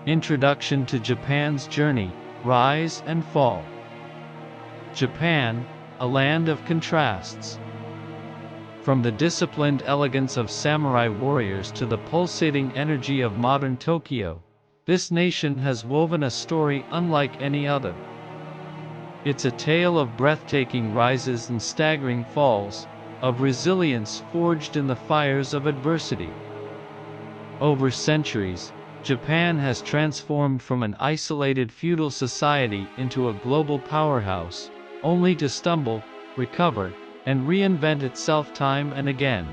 Introduction to Japan's Journey, Rise and Fall. Japan, a land of contrasts. From the disciplined elegance of samurai warriors to the pulsating energy of modern Tokyo, this nation has woven a story unlike any other. It's a tale of breathtaking rises and staggering falls, of resilience forged in the fires of adversity. Over centuries, Japan has transformed from an isolated feudal society into a global powerhouse, only to stumble, recover, and reinvent itself time and again.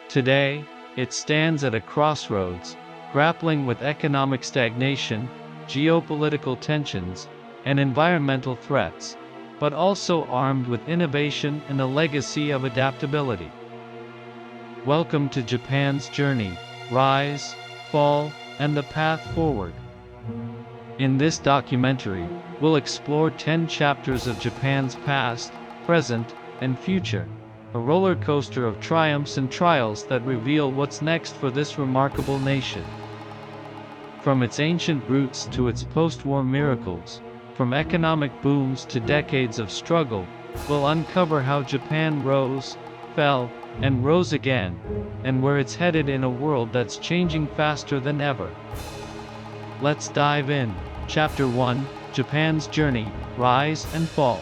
Today, it stands at a crossroads, grappling with economic stagnation, geopolitical tensions, and environmental threats, but also armed with innovation and a legacy of adaptability. Welcome to Japan's journey, rise, fall, and the path forward. In this documentary, we'll explore 10 chapters of Japan's past, present, and future, a roller coaster of triumphs and trials that reveal what's next for this remarkable nation. From its ancient roots to its post-war miracles, from economic booms to decades of struggle, we'll uncover how Japan rose, fell, and rose again, and where it's headed in a world that's changing faster than ever. Let's dive in. Chapter 1, Japan's Journey, Rise and Fall.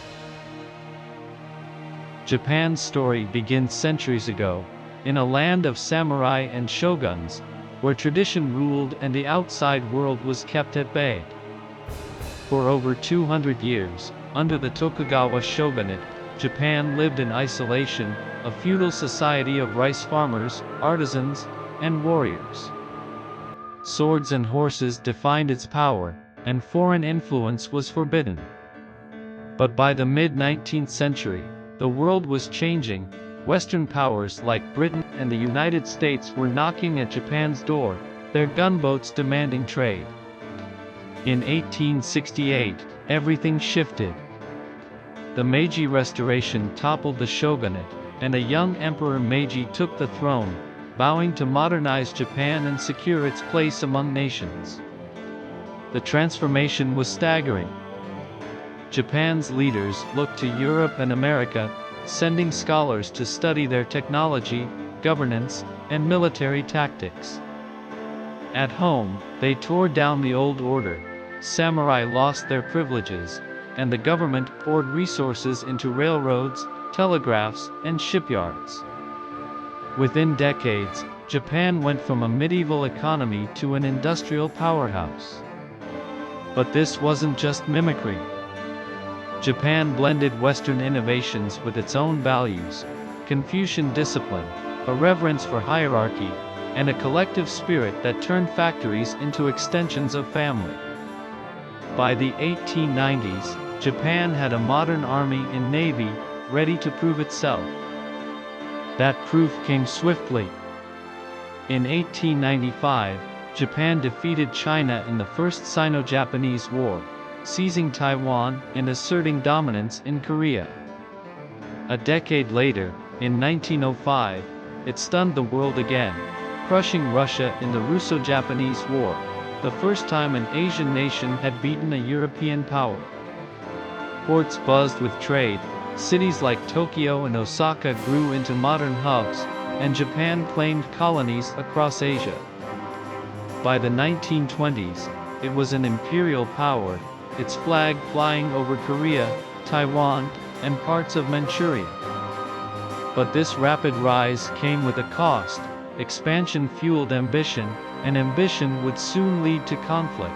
Japan's story begins centuries ago, in a land of samurai and shoguns, where tradition ruled and the outside world was kept at bay. For over 200 years, under the Tokugawa shogunate, Japan lived in isolation, a feudal society of rice farmers, artisans, and warriors. Swords and horses defined its power, and foreign influence was forbidden. But by the mid-19th century, the world was changing. Western powers like Britain and the United States were knocking at Japan's door, their gunboats demanding trade. In 1868, everything shifted. The Meiji Restoration toppled the shogunate, and a young Emperor Meiji took the throne, vowing to modernize Japan and secure its place among nations. The transformation was staggering. Japan's leaders looked to Europe and America, sending scholars to study their technology, governance, and military tactics. At home, they tore down the old order, samurai lost their privileges, and the government poured resources into railroads, telegraphs, and shipyards. Within decades, Japan went from a medieval economy to an industrial powerhouse. But this wasn't just mimicry. Japan blended Western innovations with its own values, Confucian discipline, a reverence for hierarchy, and a collective spirit that turned factories into extensions of family. By the 1890s, Japan had a modern army and navy, ready to prove itself. That proof came swiftly. In 1895, Japan defeated China in the First Sino-Japanese War, seizing Taiwan and asserting dominance in Korea. A decade later, in 1905, it stunned the world again, crushing Russia in the Russo-Japanese War, the first time an Asian nation had beaten a European power. Ports buzzed with trade, cities like Tokyo and Osaka grew into modern hubs, and Japan claimed colonies across Asia. By the 1920s, it was an imperial power, its flag flying over Korea, Taiwan, and parts of Manchuria. But this rapid rise came with a cost. Expansion fueled ambition, and ambition would soon lead to conflict.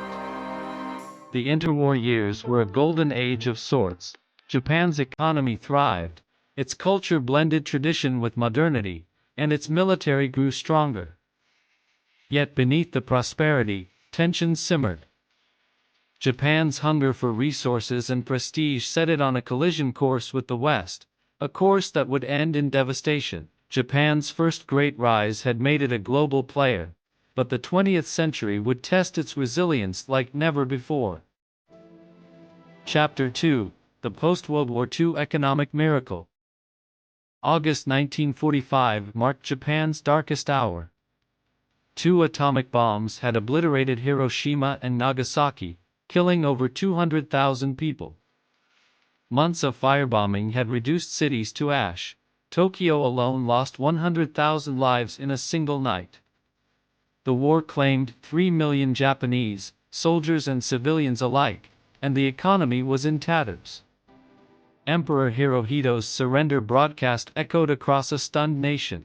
The interwar years were a golden age of sorts. Japan's economy thrived, its culture blended tradition with modernity, and its military grew stronger. Yet beneath the prosperity, tensions simmered. Japan's hunger for resources and prestige set it on a collision course with the West, a course that would end in devastation. Japan's first great rise had made it a global player, but the 20th century would test its resilience like never before. Chapter 2, the Post-World War II Economic Miracle. August 1945 marked Japan's darkest hour. 2 atomic bombs had obliterated Hiroshima and Nagasaki, killing over 200,000 people. Months of firebombing had reduced cities to ash. Tokyo alone lost 100,000 lives in a single night. The war claimed 3 million Japanese, soldiers and civilians alike, and the economy was in tatters. Emperor Hirohito's surrender broadcast echoed across a stunned nation.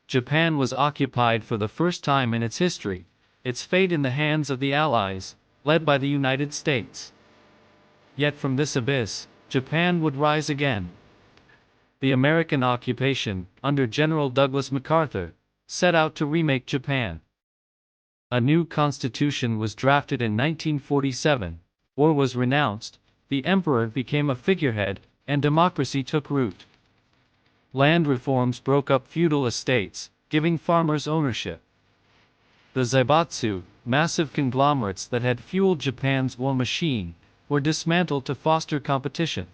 Japan was occupied for the first time in its history, its fate in the hands of the Allies, led by the United States. Yet from this abyss, Japan would rise again. The American occupation, under General Douglas MacArthur, set out to remake Japan. A new constitution was drafted in 1947, war was renounced, the emperor became a figurehead, and democracy took root. Land reforms broke up feudal estates, giving farmers ownership. The zaibatsu, massive conglomerates that had fueled Japan's war machine, were dismantled to foster competition.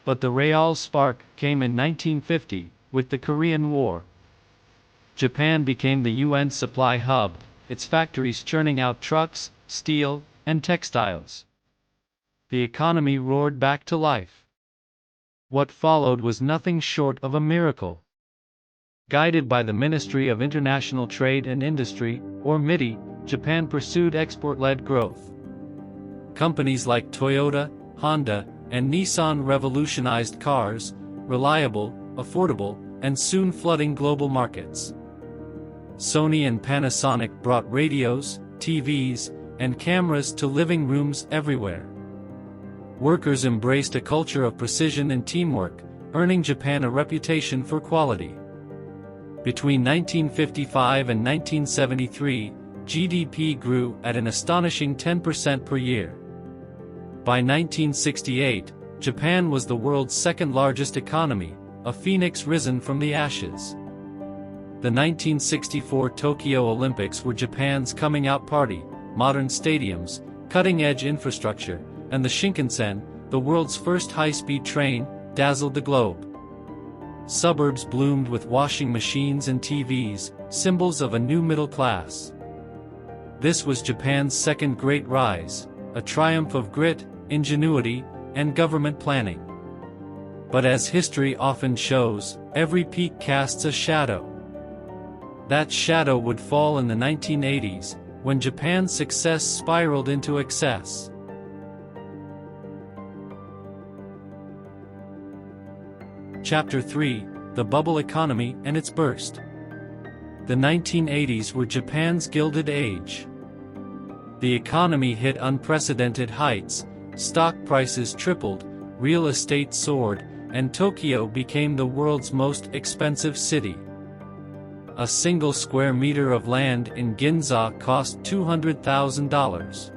But the real spark came in 1950, with the Korean War. Japan became the UN supply hub, its factories churning out trucks, steel, and textiles. The economy roared back to life. What followed was nothing short of a miracle. Guided by the Ministry of International Trade and Industry, or MITI, Japan pursued export-led growth. Companies like Toyota, Honda, and Nissan revolutionized cars, reliable, affordable, and soon flooding global markets. Sony and Panasonic brought radios, TVs, and cameras to living rooms everywhere. Workers embraced a culture of precision and teamwork, earning Japan a reputation for quality. Between 1955 and 1973, GDP grew at an astonishing 10% per year. By 1968, Japan was the world's second-largest economy, a phoenix risen from the ashes. The 1964 Tokyo Olympics were Japan's coming-out party, modern stadiums, cutting-edge infrastructure, and the Shinkansen, the world's first high-speed train, dazzled the globe. Suburbs bloomed with washing machines and TVs, symbols of a new middle class. This was Japan's second great rise, a triumph of grit, ingenuity, and government planning. But as history often shows, every peak casts a shadow. That shadow would fall in the 1980s, when Japan's success spiraled into excess. Chapter 3: The Bubble Economy and its Burst. The 1980s were Japan's Gilded Age. The economy hit unprecedented heights, stock prices tripled, real estate soared, and Tokyo became the world's most expensive city. A single square meter of land in Ginza cost $200,000.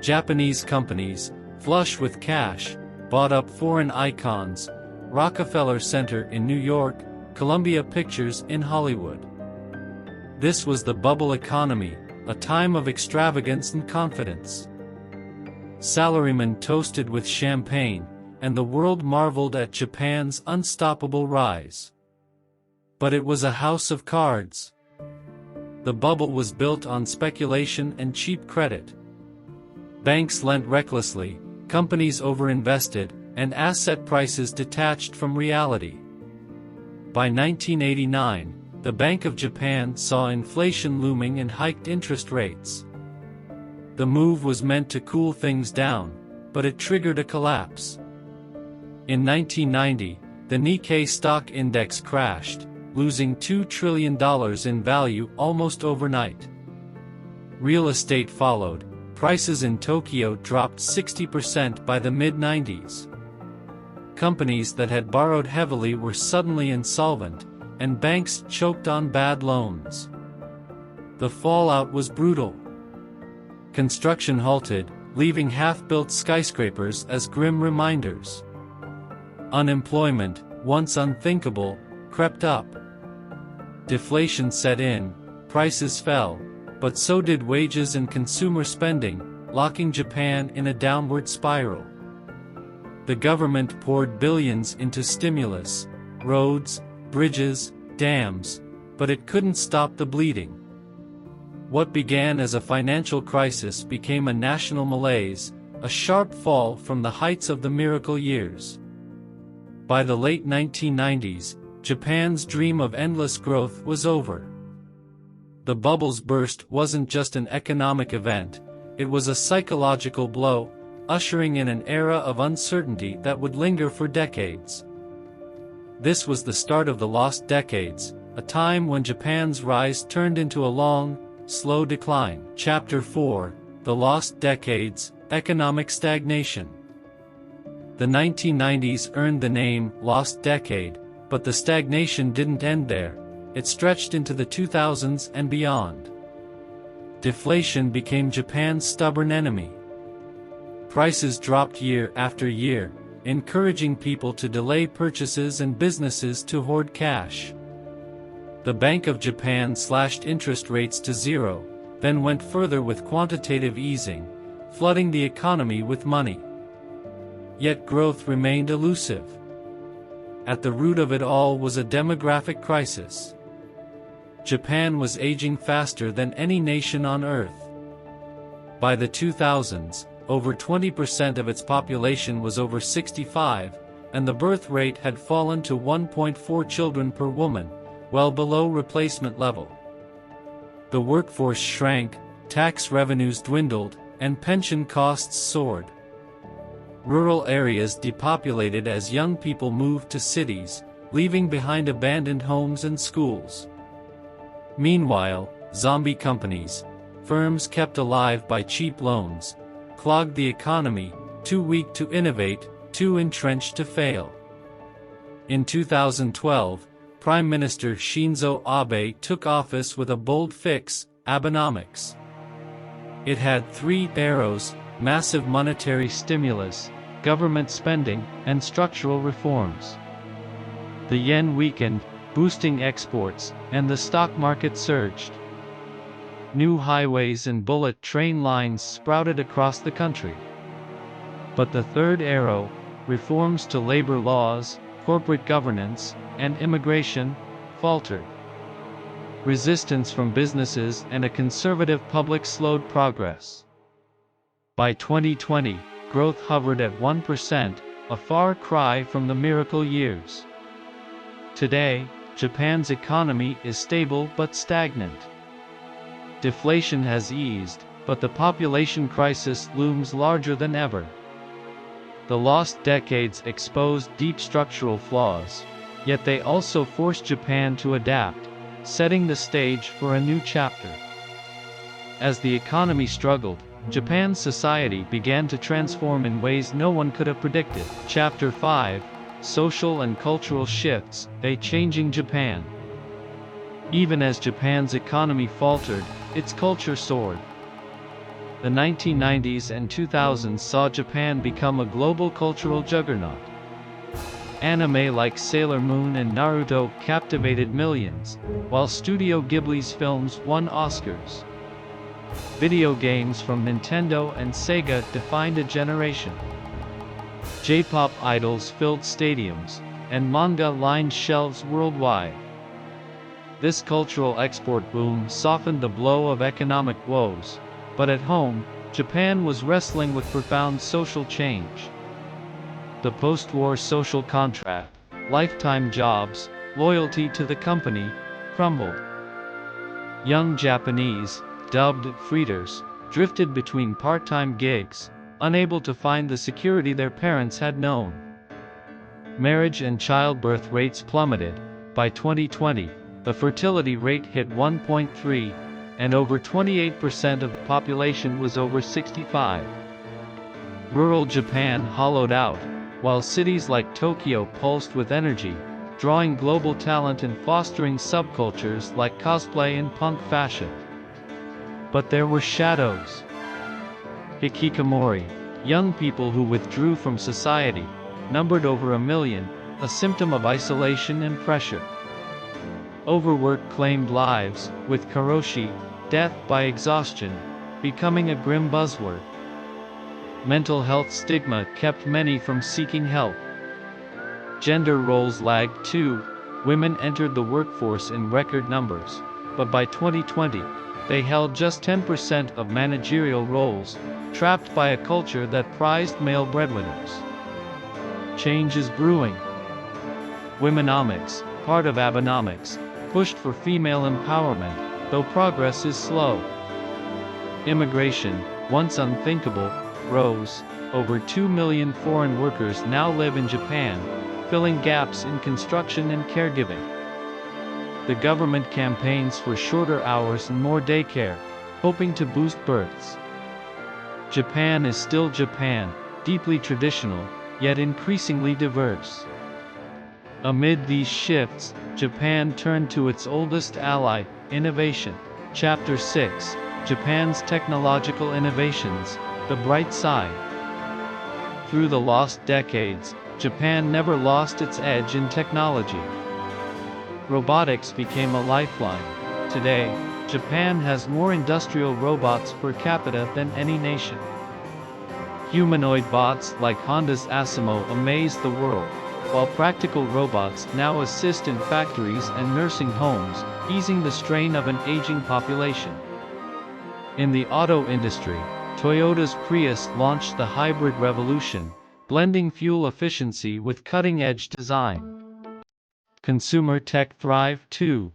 Japanese companies, flush with cash, bought up foreign icons, Rockefeller Center in New York, Columbia Pictures in Hollywood. This was the bubble economy, a time of extravagance and confidence. Salarymen toasted with champagne, and the world marveled at Japan's unstoppable rise. But it was a house of cards. The bubble was built on speculation and cheap credit. Banks lent recklessly, companies overinvested, and asset prices detached from reality. By 1989, the Bank of Japan saw inflation looming and hiked interest rates. The move was meant to cool things down, but it triggered a collapse. In 1990, the Nikkei stock index crashed, losing $2 trillion in value almost overnight. Real estate followed. Prices in Tokyo dropped 60% by the mid-90s. Companies that had borrowed heavily were suddenly insolvent, and banks choked on bad loans. The fallout was brutal. Construction halted, leaving half-built skyscrapers as grim reminders. Unemployment, once unthinkable, crept up. Deflation set in, prices fell, but so did wages and consumer spending, locking Japan in a downward spiral. The government poured billions into stimulus, roads, bridges, dams, but it couldn't stop the bleeding. What began as a financial crisis became a national malaise, a sharp fall from the heights of the miracle years. By the late 1990s, Japan's dream of endless growth was over. The bubble's burst wasn't just an economic event, it was a psychological blow, ushering in an era of uncertainty that would linger for decades. This was the start of the lost decades, a time when Japan's rise turned into a long, slow decline. Chapter 4: The Lost Decades, Economic Stagnation. The 1990s earned the name Lost Decade, but the stagnation didn't end there. It stretched into the 2000s and beyond. Deflation became Japan's stubborn enemy. Prices dropped year after year, encouraging people to delay purchases and businesses to hoard cash. The Bank of Japan slashed interest rates to zero, then went further with quantitative easing, flooding the economy with money. Yet growth remained elusive. At the root of it all was a demographic crisis. Japan was aging faster than any nation on Earth. By the 2000s, over 20% of its population was over 65, and the birth rate had fallen to 1.4 children per woman, well below replacement level. The workforce shrank, tax revenues dwindled, and pension costs soared. Rural areas depopulated as young people moved to cities, leaving behind abandoned homes and schools. Meanwhile, zombie companies, firms kept alive by cheap loans, clogged the economy, too weak to innovate, too entrenched to fail. In 2012, Prime Minister Shinzo Abe took office with a bold fix: Abenomics. It had three arrows: massive monetary stimulus, government spending, and structural reforms. The yen weakened, boosting exports, and the stock market surged. New highways and bullet train lines sprouted across the country. But the third arrow, reforms to labor laws, corporate governance, and immigration, faltered. Resistance from businesses and a conservative public slowed progress. By 2020, growth hovered at 1%, a far cry from the miracle years. Today, Japan's economy is stable but stagnant. Deflation has eased, but the population crisis looms larger than ever. The lost decades exposed deep structural flaws, yet they also forced Japan to adapt, setting the stage for a new chapter. As the economy struggled, Japan's society began to transform in ways no one could have predicted. Chapter 5: Social and Cultural Shifts, A Changing Japan. Even as Japan's economy faltered, its culture soared. The 1990s and 2000s saw Japan become a global cultural juggernaut. Anime like Sailor Moon and Naruto captivated millions, while Studio Ghibli's films won Oscars. Video games from Nintendo and Sega defined a generation. J-pop idols filled stadiums, and manga lined shelves worldwide. This cultural export boom softened the blow of economic woes, but at home, Japan was wrestling with profound social change. The post-war social contract, lifetime jobs, loyalty to the company, crumbled. Young Japanese, dubbed freeders, drifted between part-time gigs, unable to find the security their parents had known. Marriage and childbirth rates plummeted. By 2020, the fertility rate hit 1.3, and over 28% of the population was over 65. Rural Japan hollowed out, while cities like Tokyo pulsed with energy, drawing global talent and fostering subcultures like cosplay and punk fashion. But there were shadows. Hikikomori, young people who withdrew from society, numbered over 1 million, a symptom of isolation and pressure. Overwork claimed lives, with karoshi, death by exhaustion, becoming a grim buzzword. Mental health stigma kept many from seeking help. Gender roles lagged too, women entered the workforce in record numbers, but by 2020, they held just 10% of managerial roles, trapped by a culture that prized male breadwinners. Change is brewing. Womenomics, part of Abenomics, pushed for female empowerment, though progress is slow. Immigration, once unthinkable, rose. Over 2 million foreign workers now live in Japan, filling gaps in construction and caregiving. The government campaigns for shorter hours and more daycare, hoping to boost births. Japan is still Japan, deeply traditional, yet increasingly diverse. Amid these shifts, Japan turned to its oldest ally, innovation. Chapter 6, Japan's Technological Innovations, the Bright Side. Through the lost decades, Japan never lost its edge in technology. Robotics became a lifeline. Today, Japan has more industrial robots per capita than any nation. Humanoid bots like Honda's Asimo amaze the world, while practical robots now assist in factories and nursing homes, easing the strain of an aging population. In the auto industry, Toyota's Prius launched the hybrid revolution, blending fuel efficiency with cutting-edge design. Consumer tech thrived too.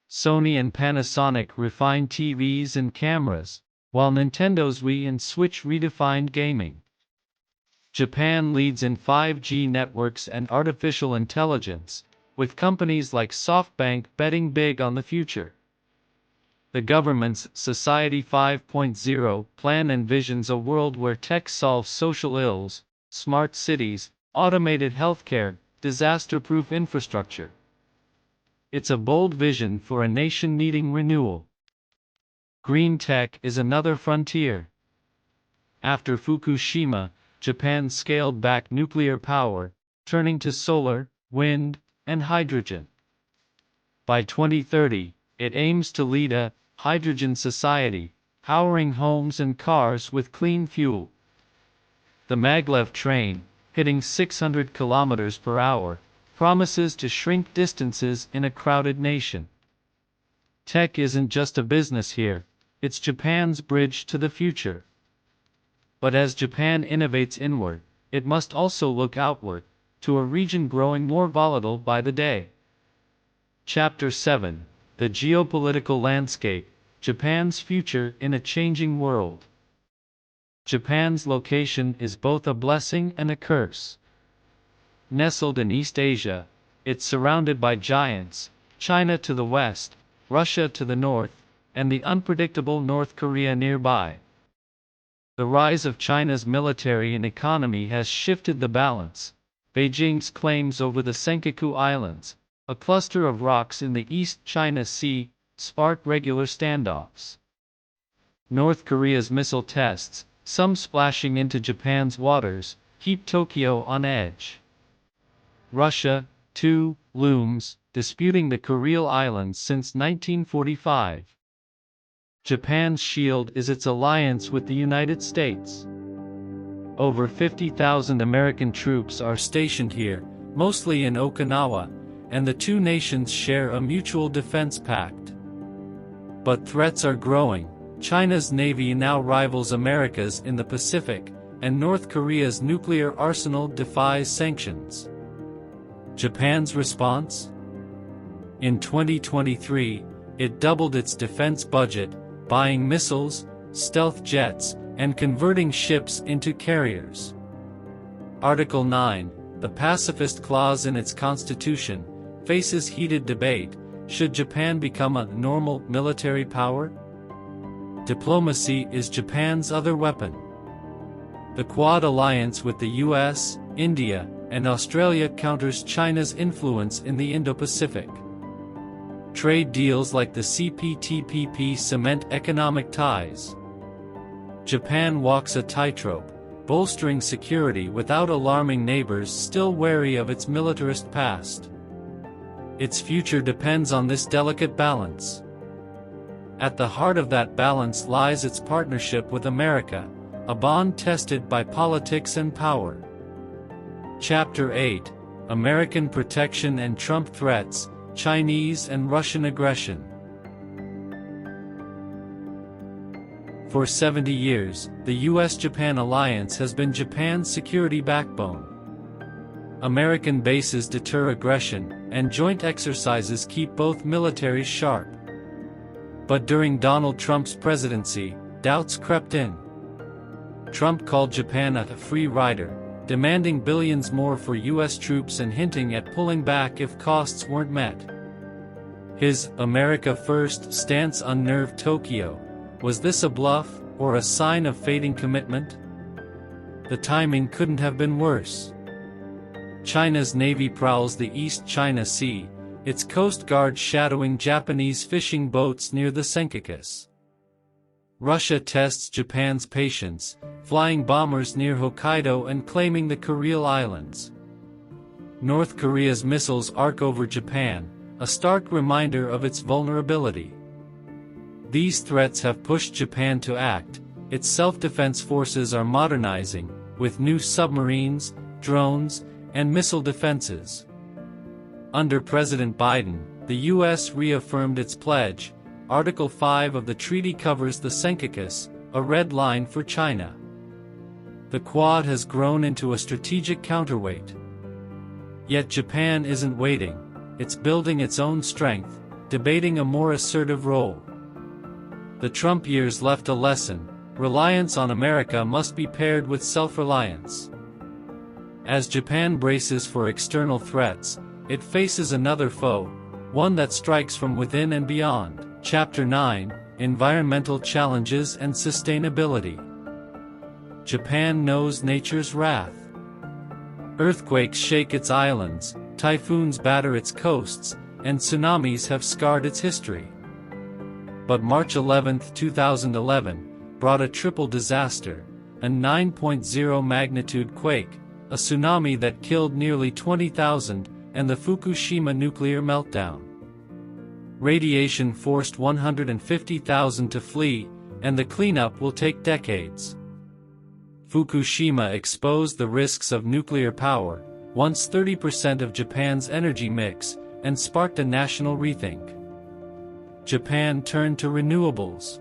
Sony and Panasonic refined TVs and cameras, while Nintendo's Wii and Switch redefined gaming. Japan leads in 5G networks and artificial intelligence, with companies like SoftBank betting big on the future. The government's Society 5.0 plan envisions a world where tech solves social ills, smart cities, automated healthcare, disaster-proof infrastructure. It's a bold vision for a nation needing renewal. Green tech is another frontier. After Fukushima, Japan scaled back nuclear power, turning to solar, wind, and hydrogen. By 2030, it aims to lead a hydrogen society, powering homes and cars with clean fuel. The maglev train, hitting 600 kilometers per hour, promises to shrink distances in a crowded nation. Tech isn't just a business here, it's Japan's bridge to the future. But as Japan innovates inward, it must also look outward, to a region growing more volatile by the day. Chapter 7, The Geopolitical Landscape, Japan's Future in a Changing World. Japan's location is both a blessing and a curse. Nestled in East Asia, it's surrounded by giants, China to the west, Russia to the north, and the unpredictable North Korea nearby. The rise of China's military and economy has shifted the balance. Beijing's claims over the Senkaku Islands, a cluster of rocks in the East China Sea, sparked regular standoffs. North Korea's missile tests, some splashing into Japan's waters, keep Tokyo on edge. Russia, too, looms, disputing the Kuril Islands since 1945. Japan's shield is its alliance with the United States. Over 50,000 American troops are stationed here, mostly in Okinawa, and the two nations share a mutual defense pact. But threats are growing. China's navy now rivals America's in the Pacific, and North Korea's nuclear arsenal defies sanctions. Japan's response? In 2023, it doubled its defense budget, buying missiles, stealth jets, and converting ships into carriers. Article 9, the pacifist clause in its constitution, faces heated debate. Should Japan become a normal military power? Diplomacy is Japan's other weapon. The Quad alliance with the US, India, and Australia counters China's influence in the Indo-Pacific. Trade deals like the CPTPP cement economic ties. Japan walks a tightrope, bolstering security without alarming neighbors still wary of its militarist past. Its future depends on this delicate balance. At the heart of that balance lies its partnership with America, a bond tested by politics and power. Chapter 8, American protection and Trump threats, Chinese and Russian aggression. For 70 years, the US-Japan alliance has been Japan's security backbone. American bases deter aggression, and joint exercises keep both militaries sharp. But during Donald Trump's presidency, doubts crept in. Trump called Japan a free rider, demanding billions more for US troops and hinting at pulling back if costs weren't met. His "America First" stance unnerved Tokyo. Was this a bluff, or a sign of fading commitment? The timing couldn't have been worse. China's navy prowls the East China Sea, its coast guard shadowing Japanese fishing boats near the Senkakus. Russia tests Japan's patience, flying bombers near Hokkaido and claiming the Kuril Islands. North Korea's missiles arc over Japan, a stark reminder of its vulnerability. These threats have pushed Japan to act. Its self-defense forces are modernizing, with new submarines, drones, and missile defenses. Under President Biden, the U.S. reaffirmed its pledge. Article 5 of the treaty covers the Senkakus, a red line for China. The Quad has grown into a strategic counterweight. Yet Japan isn't waiting. It's building its own strength, debating a more assertive role. The Trump years left a lesson: reliance on America must be paired with self-reliance. As Japan braces for external threats, it faces another foe, one that strikes from within and beyond. Chapter 9: Environmental Challenges and Sustainability. Japan knows nature's wrath. Earthquakes shake its islands, typhoons batter its coasts, and tsunamis have scarred its history. But March 11, 2011, brought a triple disaster: a 9.0 magnitude quake, a tsunami that killed nearly 20,000, and the Fukushima nuclear meltdown. Radiation forced 150,000 to flee, and the cleanup will take decades. Fukushima exposed the risks of nuclear power, once 30% of Japan's energy mix, and sparked a national rethink. Japan turned to renewables.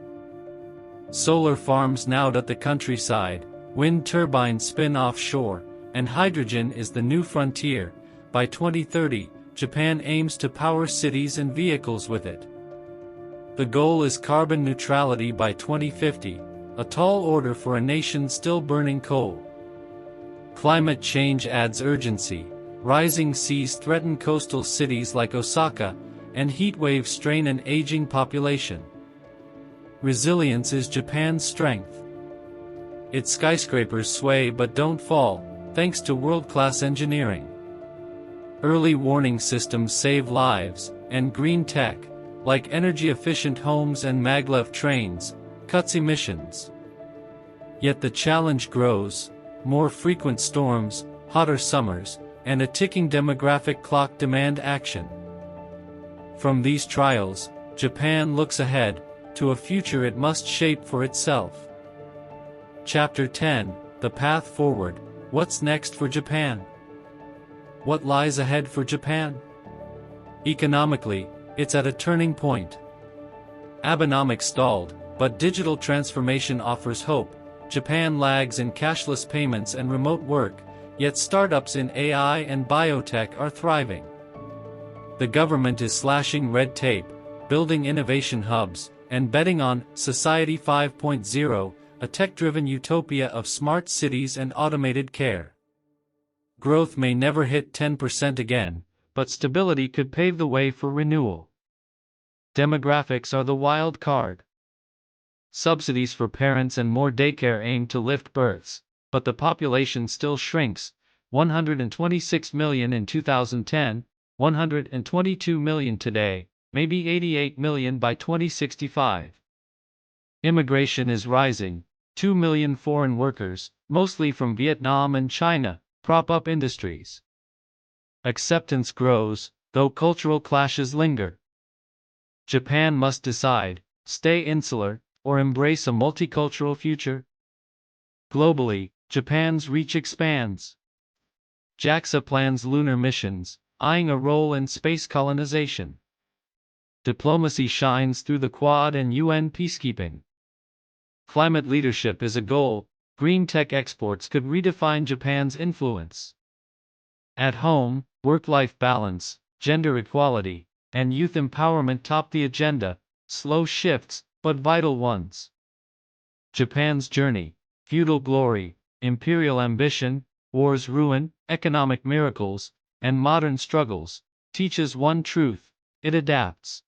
Solar farms now dot the countryside, wind turbines spin offshore, and hydrogen is the new frontier. By 2030, Japan aims to power cities and vehicles with it. The goal is carbon neutrality by 2050, a tall order for a nation still burning coal. Climate change adds urgency. Rising seas threaten coastal cities like Osaka, and heat waves strain an aging population. Resilience is Japan's strength. Its skyscrapers sway but don't fall, thanks to world-class engineering. Early warning systems save lives, and green tech, like energy-efficient homes and maglev trains, cuts emissions. Yet the challenge grows: more frequent storms, hotter summers, and a ticking demographic clock demand action. From these trials, Japan looks ahead, to a future it must shape for itself. Chapter 10: The Path Forward. What's next for Japan? What lies ahead for Japan? Economically, it's at a turning point. Abenomics stalled, but digital transformation offers hope. Japan lags in cashless payments and remote work, yet startups in AI and biotech are thriving. The government is slashing red tape, building innovation hubs, and betting on Society 5.0, a tech-driven utopia of smart cities and automated care. Growth may never hit 10% again, but stability could pave the way for renewal. Demographics are the wild card. Subsidies for parents and more daycare aim to lift births, but the population still shrinks: 126 million in 2010, 122 million today, maybe 88 million by 2065. Immigration is rising. 2 million foreign workers, mostly from Vietnam and China, prop up industries. Acceptance grows, though cultural clashes linger. Japan must decide: stay insular, or embrace a multicultural future. Globally, Japan's reach expands. JAXA plans lunar missions, eyeing a role in space colonization. Diplomacy shines through the Quad and UN peacekeeping. Climate leadership is a goal, green tech exports could redefine Japan's influence. At home, work-life balance, gender equality, and youth empowerment top the agenda, slow shifts, but vital ones. Japan's journey, feudal glory, imperial ambition, war's ruin, economic miracles, and modern struggles, teaches one truth: it adapts.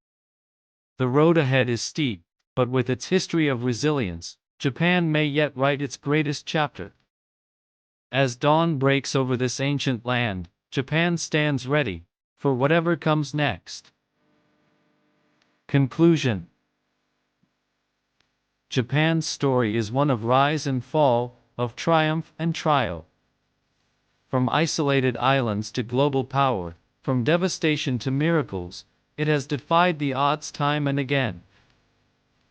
The road ahead is steep, but with its history of resilience, Japan may yet write its greatest chapter. As dawn breaks over this ancient land, Japan stands ready for whatever comes next. Conclusion. Japan's story is one of rise and fall, of triumph and trial. From isolated islands to global power, from devastation to miracles, it has defied the odds time and again.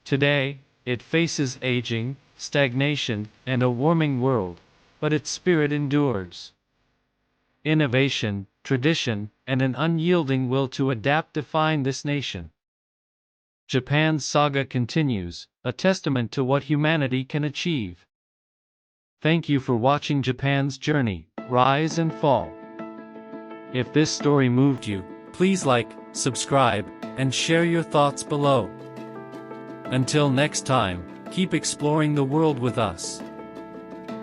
Today, it faces aging, stagnation, and a warming world, but its spirit endures. Innovation, tradition, and an unyielding will to adapt define this nation. Japan's saga continues, a testament to what humanity can achieve. Thank you for watching Japan's journey, rise and fall. If this story moved you, please like, subscribe, and share your thoughts below. Until next time, keep exploring the world with us.